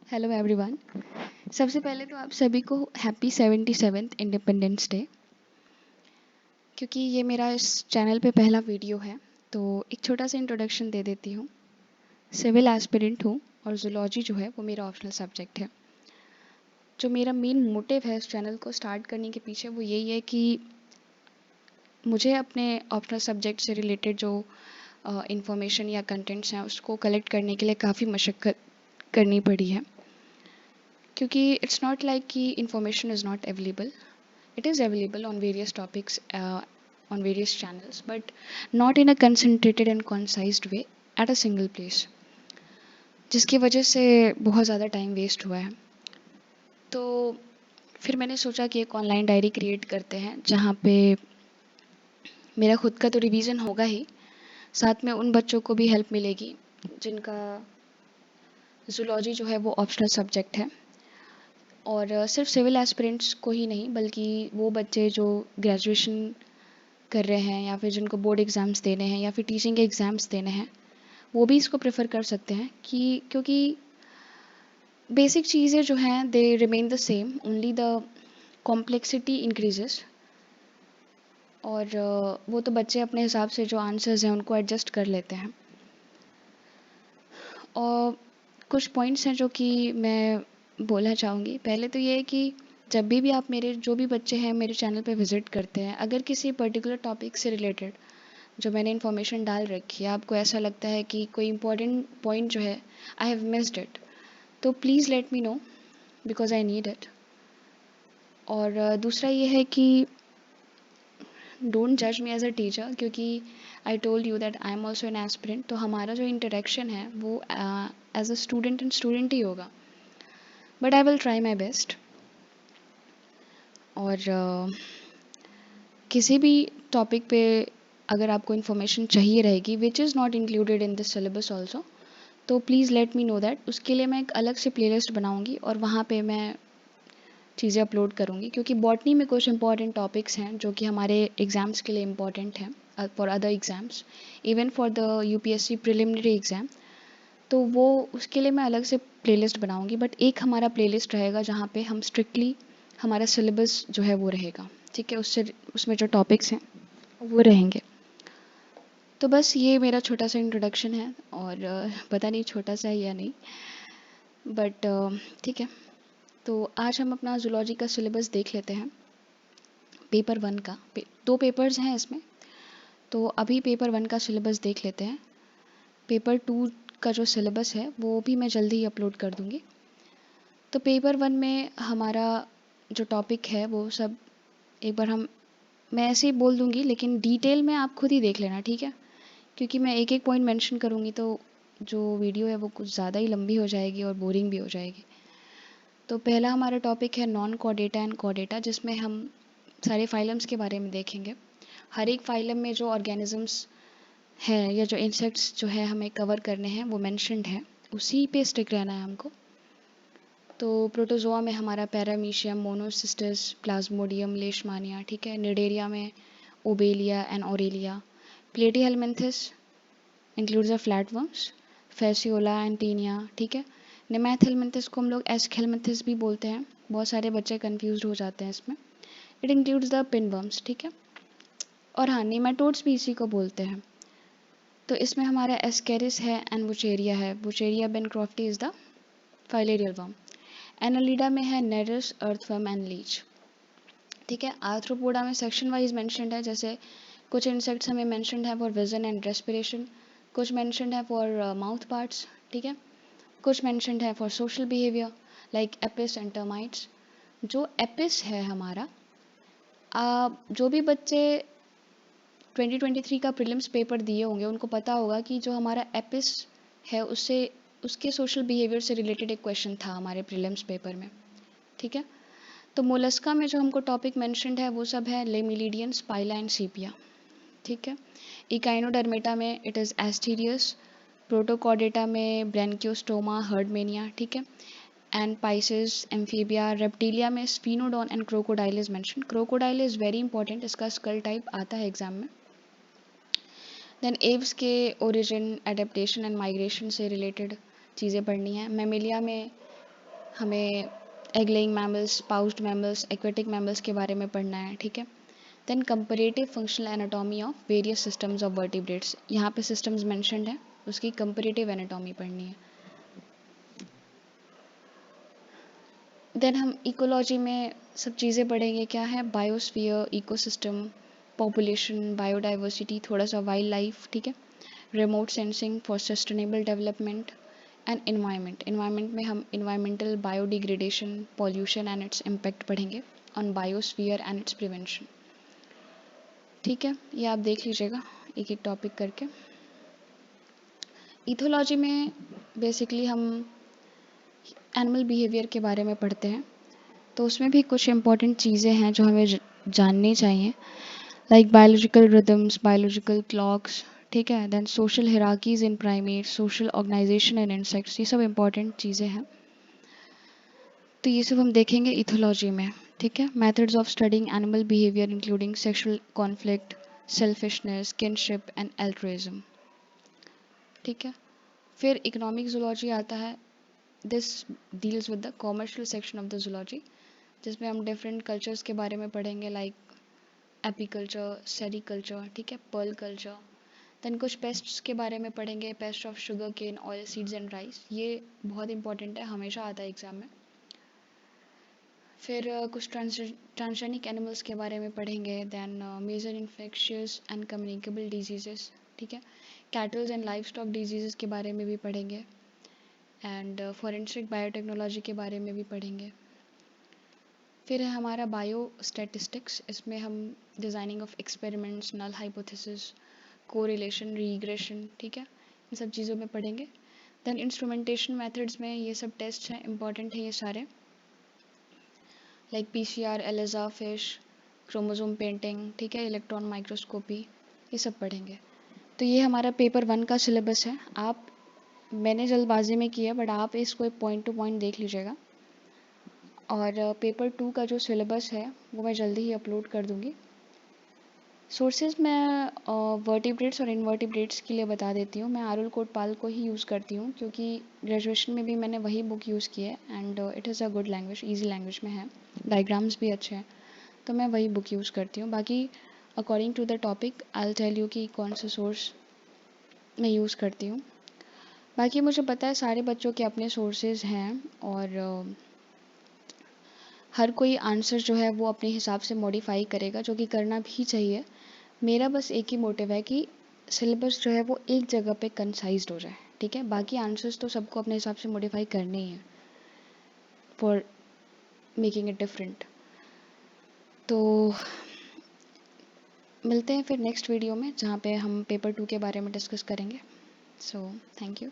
Hello everyone. सबसे पहले तो आप सभी को हैप्पी 77th इंडिपेंडेंस डे। क्योंकि ये मेरा इस चैनल पे पहला वीडियो है तो एक छोटा सा इंट्रोडक्शन दे देती हूँ। सिविल एस्पिरेंट हूँ और जूलॉजी जो है वो मेरा ऑप्शनल सब्जेक्ट है। जो मेरा मेन मोटिव है इस चैनल को स्टार्ट करने के पीछे वो यही है कि मुझे अपने ऑप्शनल सब्जेक्ट से रिलेटेड जो इंफॉर्मेशन या कंटेंट्स हैं उसको कलेक्ट करने के लिए काफ़ी मशक्क़त करनी पड़ी है। क्योंकि इट्स नॉट लाइक कि information is not available. It is available on various topics on various channels, but not in a concentrated and concised way at a single place, जिसकी वजह से बहुत ज़्यादा टाइम वेस्ट हुआ है। तो फिर मैंने सोचा कि एक ऑनलाइन डायरी क्रिएट करते हैं जहाँ पे मेरा खुद का तो रिवीजन होगा ही, साथ में उन बच्चों को भी हेल्प मिलेगी जिनका जूलॉजी जो है वो ऑप्शनल सब्जेक्ट है। और सिर्फ सिविल एस्पिरेंट्स को ही नहीं बल्कि वो बच्चे जो ग्रेजुएशन कर रहे हैं या फिर जिनको बोर्ड एग्ज़ाम्स देने हैं या फिर टीचिंग के एग्ज़ाम्स देने हैं वो भी इसको प्रेफर कर सकते हैं कि क्योंकि बेसिक चीज़ें जो हैं they remain the same, only the complexity increases. और वो तो बच्चे अपने हिसाब से जो आंसर्स हैं उनको एडजस्ट कर लेते हैं। और कुछ पॉइंट्स हैं जो कि मैं बोलना चाहूँगी। पहले तो ये है कि जब भी आप मेरे जो भी बच्चे हैं मेरे चैनल पे विज़िट करते हैं, अगर किसी पर्टिकुलर टॉपिक से रिलेटेड जो मैंने इन्फॉर्मेशन डाल रखी है आपको ऐसा लगता है कि कोई इम्पोर्टेंट पॉइंट जो है आई हैव मिस्ड इट, तो please let me no because I need it. और दूसरा ये है कि डोंट जज मी एज अ टीचर, क्योंकि I told you that I am also an aspirant. तो हमारा जो इंटरेक्शन है वो as a student and student ही होगा, but I will try my best. और किसी भी टॉपिक पे अगर आपको इन्फॉर्मेशन चाहिए रहेगी which is not included in this syllabus also, तो please let me know that. उसके लिए मैं एक अलग से प्लेलिस्ट बनाऊंगी और वहाँ पे मैं चीज़ें अपलोड करूँगी। क्योंकि बॉटनी में कुछ इंपॉर्टेंट टॉपिक्स हैं जो कि हमारे एग्ज़ाम्स के लिए इम्पॉर्टेंट हैं for other exams, even for the UPSC preliminary exam. तो वो उसके लिए मैं अलग से प्लेलिस्ट बनाऊंगी, बट एक हमारा प्लेलिस्ट रहेगा जहाँ पे हम स्ट्रिक्टली हमारा सिलेबस जो है वो रहेगा, ठीक है। उससे उसमें जो टॉपिक्स हैं वो रहेंगे। तो बस ये मेरा छोटा सा इंट्रोडक्शन है और पता नहीं छोटा सा है या नहीं, बट ठीक है। तो आज हम अपना जूलॉजी का सिलेबस देख लेते हैं। पेपर वन का दो पेपर्स हैं इसमें, तो अभी पेपर वन का सिलेबस देख लेते हैं। पेपर टू का जो सिलेबस है वो भी मैं जल्दी ही अपलोड कर दूँगी। तो पेपर वन में हमारा जो टॉपिक है वो सब एक बार मैं ऐसे ही बोल दूँगी, लेकिन डिटेल में आप खुद ही देख लेना, ठीक है। क्योंकि मैं एक एक पॉइंट मेंशन करूँगी तो जो वीडियो है वो कुछ ज़्यादा ही लंबी हो जाएगी और बोरिंग भी हो जाएगी। तो पहला हमारा टॉपिक है नॉन कॉर्डेटा एंड कॉर्डेटा, जिसमें हम सारे फाइलम्स के बारे में देखेंगे। हर एक फाइलम में जो ऑर्गेनिजम्स हैं या जो इंसेक्ट्स जो है हमें कवर करने हैं वो मेंशन्ड है, उसी पे स्टिक रहना है हमको। तो प्रोटोजोआ में हमारा पैरामीशियम, मोनोसिस्टस, प्लाज्मोडियम, लेशमानिया, ठीक है। निडेरिया में Obelia and Aurelia. Platyhelminthes includes the flatworms, Fasciola and Taenia, ठीक है। नेमैथेलमिन्थस को हम लोग एस्केलमिन्थस भी बोलते हैं, बहुत सारे बच्चे कंफ्यूज हो जाते हैं इसमें। इट इंक्लूड्स द पिनवर्म्स, ठीक है। और हाँ, नेमाटोड्स भी इसी को बोलते हैं। तो इसमें हमारा एस्केरिस है एंड वुचेरिया है। Wuchereria बेनक्रॉफ्टी is the filarial worm. Annelida में है नेरिस, अर्थवर्म एंड लीच, ठीक है। आर्थ्रोपोडा में सेक्शन वाइज मेंशन्ड है, जैसे कुछ इंसेक्ट्स हमें मेंशन्ड है फॉर विजन एंड रेस्पिरेशन, कुछ मेंशन्ड है फॉर माउथ पार्ट्स, ठीक है। कुछ मेंशन्ड है for social behaviour like Apis and termites. जो एपिस है हमारा, जो भी बच्चे 2023 का प्रीलिम्स पेपर दिए होंगे उनको पता होगा कि जो हमारा एपिस है उससे उसके सोशल बिहेवियर से रिलेटेड एक क्वेश्चन था हमारे प्रीलिम्स पेपर में, ठीक है। तो मोलस्का में जो हमको टॉपिक मेंशन्ड है वो सब है लेमिलिडियन, स्पाइला एंड सीपिया, ठीक है। इकाइनोडर्मेटा में इट इज़ एस्टीरियस, प्रोटोकॉर्डेटा में ब्रेंकियोस्टोमा, हर्डमेनिया, ठीक है। एंड पाइसेस, एम्फीबिया, रेप्टिलिया में Sphenodon and crocodile is mention. Crocodile is very important, इसका स्कल टाइप आता है एग्जाम में। देन एव्स के ओरिजिन, एडेप्टेशन एंड माइग्रेशन से रिलेटेड चीज़ें पढ़नी है। मेमेलिया में हमें egg laying mammals, pouched mammals, aquatic mammals के बारे में पढ़ना है, ठीक है। Then comparative functional anatomy of various systems of vertebrates, यहाँ पे सिस्टम्स मेंशन्ड है, उसकी कंपैरेटिव एनाटॉमी पढ़नी है। देन हम इकोलॉजी में सब चीज़ें पढ़ेंगे, क्या है, बायोस्फीयर, इकोसिस्टम, पॉपुलेशन, बायोडाइवर्सिटी, थोड़ा सा वाइल्ड लाइफ, ठीक है, remote sensing for sustainable development and environment. Environment में हम environmental biodegradation, pollution and its impact पढ़ेंगे on biosphere and its prevention, ठीक है। ये आप देख लीजिएगा एक एक टॉपिक करके। इथोलॉजी में बेसिकली हम एनिमल बिहेवियर के बारे में पढ़ते हैं, तो उसमें भी कुछ इम्पॉर्टेंट चीज़ें हैं जो हमें जाननी चाहिए, like biological rhythms, biological clocks, ठीक है। देन सोशल हिराकीज इन प्राइमेट्स, सोशल ऑर्गेनाइजेशन इन इंसेक्ट्स, ये सब इम्पॉर्टेंट चीज़ें हैं, तो ये सब हम देखेंगे इथोलॉजी में, ठीक है। Methods of studying animal behaviour including sexual conflict, selfishness, kinship and altruism, ठीक है। फिर इकोनॉमिक जूलॉजी आता है, this deals with the commercial section of the zoology, जिसमें हम डिफरेंट कल्चर्स के बारे में पढ़ेंगे, लाइक एपीकल्चर, सेरीकल्चर, ठीक है, पर्ल कल्चर। देन कुछ पेस्ट्स के बारे में पढ़ेंगे, pest of sugar cane, oil seeds and rice, ये बहुत इंपॉर्टेंट है, हमेशा आता है एग्जाम में। फिर कुछ ट्रांसजेनिक एनिमल्स के बारे में पढ़ेंगे, then major infectious and communicable diseases, ठीक है। Cattles and livestock disease के बारे में भी पढ़ेंगे, एंड फॉरेंसिक बायोटेक्नोलॉजी के बारे में भी पढ़ेंगे। फिर है हमारा बायो स्टैटिस्टिक्स, इसमें हम designing of experiments, null hypothesis, correlation, regression, ठीक है, इन सब चीज़ों में पढ़ेंगे। देन इंस्ट्रूमेंटेशन मेथड्स में ये सब टेस्ट हैं, इंपॉर्टेंट है ये सारे, like PCR, ELISA FISH, chromosome painting, ठीक है, इलेक्ट्रॉन माइक्रोस्कोपी, ये सब पढ़ेंगे। तो ये हमारा पेपर 1 का सिलेबस है। आप, मैंने जल्दबाजी में किया, बट आप इसको पॉइंट टू पॉइंट देख लीजिएगा, और पेपर 2 का जो सिलेबस है वो मैं जल्दी ही अपलोड कर दूँगी। सोर्सेज मैं वर्टिब्रेट्स और इनवर्टिब्रेट्स के लिए बता देती हूँ। मैं आरुल कोटपाल को ही यूज़ करती हूँ, क्योंकि ग्रेजुएशन में भी मैंने वही बुक यूज़ की है, and it is a good language, easy language में है, डायग्राम्स भी अच्छे हैं, तो मैं वही बुक यूज़ करती हूँ। बाकी according to the topic I will tell you कि कौन सा सोर्स मैं यूज़ करती हूँ। बाकी मुझे पता है सारे बच्चों के अपने सोर्सेज हैं, और हर कोई आंसर जो है वो अपने हिसाब से मॉडिफाई करेगा, जो कि करना भी चाहिए। मेरा बस एक ही मोटिव है कि सिलेबस जो है वो एक जगह पे कंसाइज्ड हो जाए, ठीक है। बाकी आंसर्स तो सबको अपने हिसाब से मॉडिफाई करने ही हैं फॉर मेकिंग इट डिफरेंट। तो मिलते हैं फिर नेक्स्ट वीडियो में, जहाँ पे हम पेपर 2 के बारे में डिस्कस करेंगे। So thank you.